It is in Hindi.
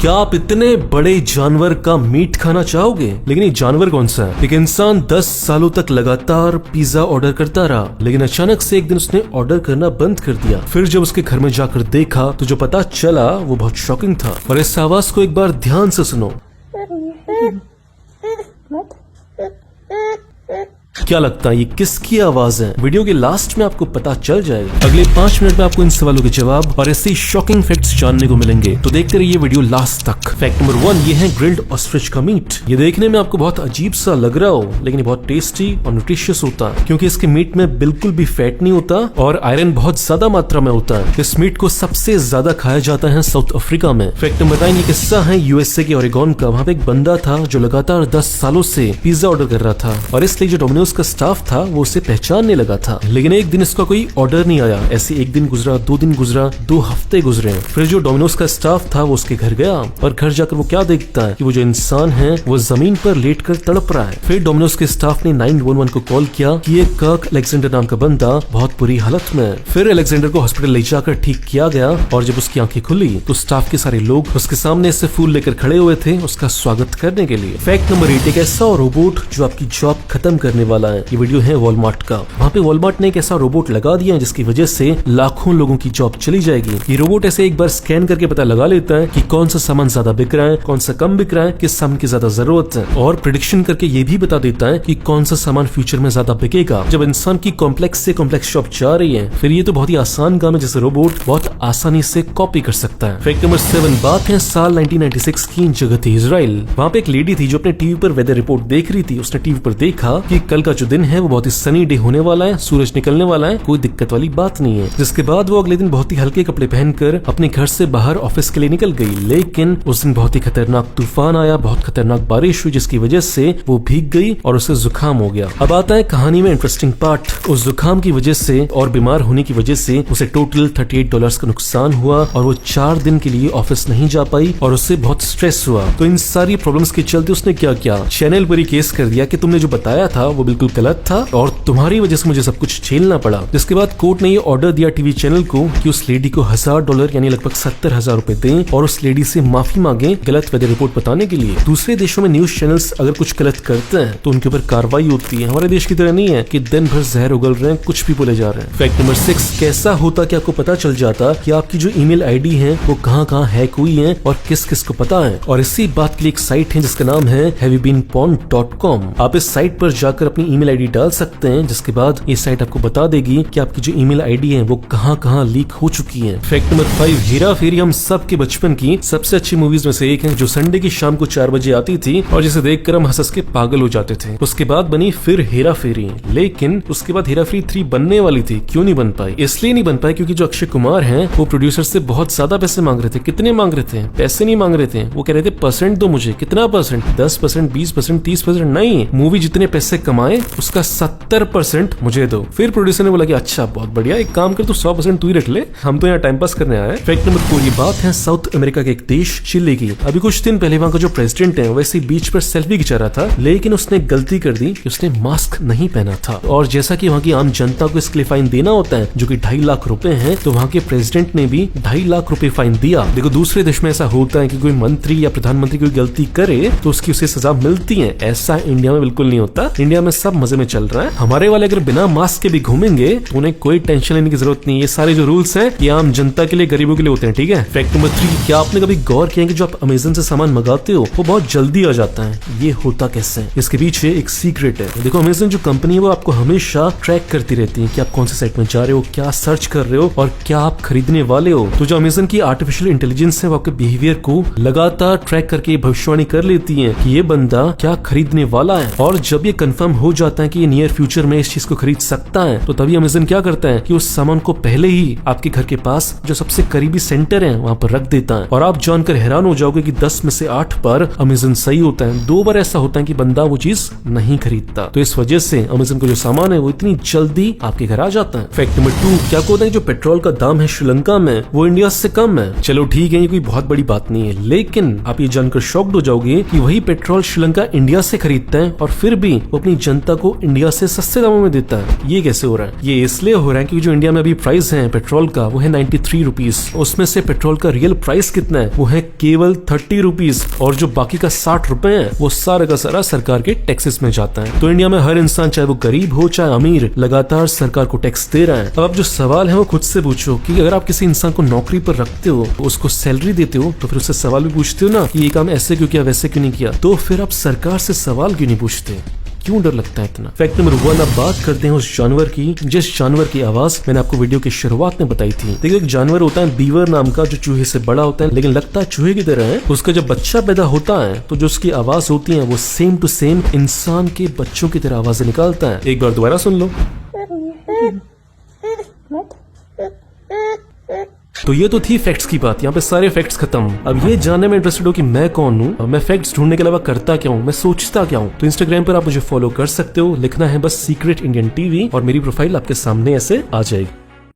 क्या आप इतने बड़े जानवर का मीट खाना चाहोगे? लेकिन ये जानवर कौन सा है? एक इंसान 10 सालों तक लगातार पिज्जा ऑर्डर करता रहा, लेकिन अचानक से एक दिन उसने ऑर्डर करना बंद कर दिया। फिर जब उसके घर में जाकर देखा तो जो पता चला वो बहुत शॉकिंग था। और इस आवाज को एक बार ध्यान से सुनो। क्या लगता है ये किसकी आवाज है? वीडियो के लास्ट में आपको पता चल जाएगा। अगले 5 मिनट में आपको इन सवालों के जवाब और ऐसे शॉकिंग फैक्ट्स जानने को मिलेंगे, तो देखते रहिए वीडियो लास्ट तक। फैक्ट नंबर 1, ये है ग्रिल्ड ऑस्ट्रिच का मीट। ये देखने में आपको बहुत अजीब सा लग रहा हो, लेकिन ये बहुत टेस्टी और न्यूट्रिशियस होता है, क्योंकि इसके मीट में बिल्कुल भी फैट नहीं होता और आयरन बहुत ज्यादा मात्रा में होता है। इस मीट को सबसे ज्यादा खाया जाता है साउथ अफ्रीका में। फैक्ट नंबर 9, ये किस्सा है यूएसए के ओरेगोन का। वहाँ पे एक बंदा था जो लगातार 10 सालों से पिज्जा ऑर्डर कर रहा था, और इसलिए जो डोमिनोज का स्टाफ था वो उसे पहचानने लगा था। लेकिन एक दिन इसका कोई ऑर्डर नहीं आया। ऐसे एक दिन गुजरा, 2 दिन गुजरा, 2 हफ्ते गुजरे। फिर जो डोमिनोज का स्टाफ था वो उसके घर गया, और घर जाकर वो क्या देखता है कि वो जो इंसान है वो जमीन पर लेटकर तड़प रहा है। फिर डोमिनोज के स्टाफ ने 911 को कॉल किया कि ये कर्क अलेक्जेंडर नाम का बंदा बहुत बुरी हालत में है। फिर अलेक्जेंडर को हॉस्पिटल ले जाकर ठीक किया गया, और जब उसकी आंखें खुली तो स्टाफ के सारे लोग उसके सामने से फूल लेकर खड़े हुए थे उसका स्वागत करने के लिए। फैक्ट नंबर 8, एक ऐसा रोबोट जो आपकी जॉब खत्म करने वाला है। ये वीडियो है वॉलमार्ट का। वहाँ पे वॉलमार्ट ने एक ऐसा रोबोट लगा दिया है जिसकी वजह से लाखों लोगों की जॉब चली जाएगी। ये रोबोट ऐसे एक बार स्कैन करके पता लगा लेता है कि कौन सा सामान ज्यादा बिक रहा है, कौन सा कम बिक रहा है, किस सामान की ज्यादा जरूरत है, और प्रेडिक्शन करके ये भी बता देता है कि कौन सा सामान फ्यूचर में ज्यादा बिकेगा। जब इंसान की कॉम्प्लेक्स से कॉम्प्लेक्स जॉब जा रही है, फिर ये तो बहुत ही आसान काम है जिसे रोबोट बहुत आसानी से कॉपी कर सकता है। फैक्ट नंबर 7, बात है साल 1996 की। जगह थी इजराइल। वहाँ पे एक लेडी थी जो अपने टीवी पर वेदर रिपोर्ट देख रही थी। उसने टीवी पर देखा कि कल का जो दिन है वो बहुत ही सनी डे होने वाला है, सूरज निकलने वाला है, कोई दिक्कत वाली बात नहीं है। जिसके बाद वो अगले दिन बहुत ही हल्के कपड़े पहनकर अपने घर से बाहर ऑफिस के लिए निकल गई। लेकिन उस दिन बहुत ही खतरनाक तूफान आया, बहुत खतरनाक बारिश हुई, जिसकी वजह से वो भीग गई और उसे जुकाम हो गया। अब आता है कहानी में इंटरेस्टिंग पार्ट। उस जुकाम की वजह से और बीमार होने की वजह से उसे टोटल $38 का नुकसान हुआ, और वो 4 दिन के लिए ऑफिस नहीं जा पाई, और उससे बहुत स्ट्रेस हुआ। तो इन सारी प्रॉब्लम्स के चलते उसने क्या किया, चैनल पर ही केस कर दिया कि तुमने जो बताया था वो बिल्कुल गलत था और तुम्हारी वजह से मुझे सब कुछ झेलना पड़ा। जिसके बाद कोर्ट ने ये ऑर्डर दिया टीवी चैनल को कि उस लेडी को $1000 यानी लगभग 70,000 रुपए दें, और उस लेडी से माफी मांगे गलत वेदर रिपोर्ट बताने के लिए। दूसरे देशों में न्यूज चैनल्स अगर कुछ गलत करते हैं तो उनके ऊपर कार्रवाई होती है। हमारे देश की तरह नहीं है कि दिन भर जहर उगल रहे हैं, कुछ भी बोले जा रहे हैं। फैक्ट नंबर 6, कैसा होता कि आपको पता चल जाता कि आपकी जो ईमेल आईडी है वो कहाँ हैक हुई है और किस किस को पता है। और इसी बात के लिए एक साइट है जिसका नाम है heavybeenpawn.com। आप इस साइट पर जाकर अपनी ईमेल आईडी डाल सकते हैं, जिसके बाद ये साइट आपको बता देगी कि आपकी जो ईमेल आईडी है वो कहाँ लीक हो चुकी है। फैक्ट नंबर 5, हेरा फेरी हम सब के बचपन की सबसे अच्छी मूवीज में से एक है, जो संडे की शाम को 4 बजे आती थी और जिसे देखकर हम हंस के पागल हो जाते थे। उसके बाद बनी फिर हेरा फेरी, लेकिन उसके बाद हेरा फेरी 3 बनने वाली थी। क्यों नहीं बन पाई? इसलिए नहीं बन पाई क्योंकि जो अक्षय कुमार हैं वो प्रोड्यूसर से बहुत ज्यादा पैसे मांग रहे थे। कितने मांग रहे थे? पैसे नहीं मांग रहे थे, वो कह रहे थे परसेंट दो मुझे। कितना परसेंट? 10%, 20%, 30%? नहीं, मूवी जितने पैसे कमाए उसका 70% मुझे दो। फिर प्रोड्यूसर ने बोला कि अच्छा बहुत बढ़िया, एक काम कर तू 100% तू ही रख ले, हम तो यहाँ टाइम पास करने आए। फैक्ट नंबर 4, ये बात है साउथ अमेरिका के एक देश चिली की। अभी कुछ दिन पहले वहाँ का जो प्रेसिडेंट है वैसे बीच पर सेल्फी खिंचा रहा था, लेकिन उसने गलती कर दी कि उसने मास्क नहीं पहना था। और जैसा कि वहाँ की आम जनता को इसके लिए फाइन देना होता है जो कि 2.5 लाख रुपए है, तो वहाँ के प्रेसिडेंट ने भी 2.5 लाख रुपए फाइन दिया। देखो दूसरे देश में ऐसा होता है कि कोई मंत्री या प्रधानमंत्री कोई गलती करे तो उसकी उसे सजा मिलती है। ऐसा इंडिया में बिल्कुल नहीं होता। इंडिया में सब मजे में चल रहा है। हमारे वाले अगर बिना मास्क के भी घूमेंगे तो उन्हें कोई टेंशन लेने की जरूरत नहीं। ये सारे जो रूल्स हैं ये आम जनता के लिए, गरीबों के लिए होते हैं, ठीक है। फैक्ट नंबर 3, क्या आपने कभी गौर किया कि जो आप अमेज़न से सामान मंगाते हो वो बहुत जल्दी आ जाता है? ये होता कैसे? इसके पीछे एक सीक्रेट है। देखो अमेज़न जो कंपनी है वो आपको हमेशा ट्रैक करती रहती है कि आप कौन से साइट में जा रहे हो, क्या सर्च कर रहे हो और क्या आप खरीदने वाले हो। तो जो अमेज़न की आर्टिफिशियल इंटेलिजेंस है वो आपके बिहेवियर को लगातार ट्रैक करके भविष्यवाणी कर लेती है कि ये बंदा क्या खरीदने वाला है। और जब ये कंफर्म हो जाता है कि ये नियर फ्यूचर में इस चीज को खरीद सकता है, तो तभी अमेज़न क्या करता है कि उस सामान को पहले ही आपके घर के पास जो सबसे करीबी सेंटर है वहां पर रख देता है। और आप जानकर हैरान हो जाओगे कि 10 में से 8 बार अमेज़न सही होता है। 2 बार ऐसा होता है कि बंदा वो चीज नहीं खरीदता। तो इस वजह से अमेज़न का जो सामान है वो इतनी जल्दी आपके घर आ जाता है। फैक्ट नंबर 2, क्या कहते हैं जो पेट्रोल का दाम है श्रीलंका में वो इंडिया से कम है। चलो ठीक है, ये कोई बहुत बड़ी बात नहीं है, लेकिन आप ये जानकर शॉक्ड हो जाओगे कि वही पेट्रोल श्रीलंका इंडिया से खरीदता है और फिर भी वो अपनी जनता जनता को इंडिया से सस्ते दामों में देता है। ये कैसे हो रहा है? ये इसलिए हो रहा है क्योंकि जो इंडिया में अभी प्राइस है पेट्रोल का वो है 93 रुपीज। उसमें से पेट्रोल का रियल प्राइस कितना है? वो है केवल 30 रुपीज, और जो बाकी का 60 रुपए है वो सारा का सारा सरकार के टैक्सेस में जाता है। तो इंडिया में हर इंसान चाहे वो गरीब हो चाहे अमीर लगातार सरकार को टैक्स दे रहा है। अब जो सवाल है वो खुद से पूछो कि अगर आप किसी इंसान को नौकरी पर रखते हो, उसको सैलरी देते हो, तो फिर उससे सवाल भी पूछते हो ना कि ये काम ऐसे क्यों किया, वैसे क्यों नहीं किया। तो फिर आप सरकार से सवाल क्यों नहीं पूछते? क्यों डर लगता है इतना? फैक्ट नंबर 1, अब बात करते हैं उस जानवर की जिस जानवर की आवाज मैंने आपको वीडियो की शुरुआत में बताई थी। देखिए एक जानवर होता है बीवर नाम का जो चूहे से बड़ा होता है लेकिन लगता है चूहे की तरह है। उसका जब बच्चा पैदा होता है तो जो उसकी आवाज होती है वो सेम टू सेम इंसान के बच्चों की तरह आवाजें निकालता है। एक बार दोबारा सुन लो। तो ये तो थी फैक्ट्स की बात, यहाँ पे सारे फैक्ट्स खत्म। अब ये जानने में इंटरेस्टेड हो कि मैं कौन हूँ, मैं फैक्ट्स ढूंढने के अलावा करता क्या हूँ, मैं सोचता क्या हूँ, तो इंस्टाग्राम पर आप मुझे फॉलो कर सकते हो। लिखना है बस सीक्रेट इंडियन टीवी और मेरी प्रोफाइल आपके सामने ऐसे आ जाएगी।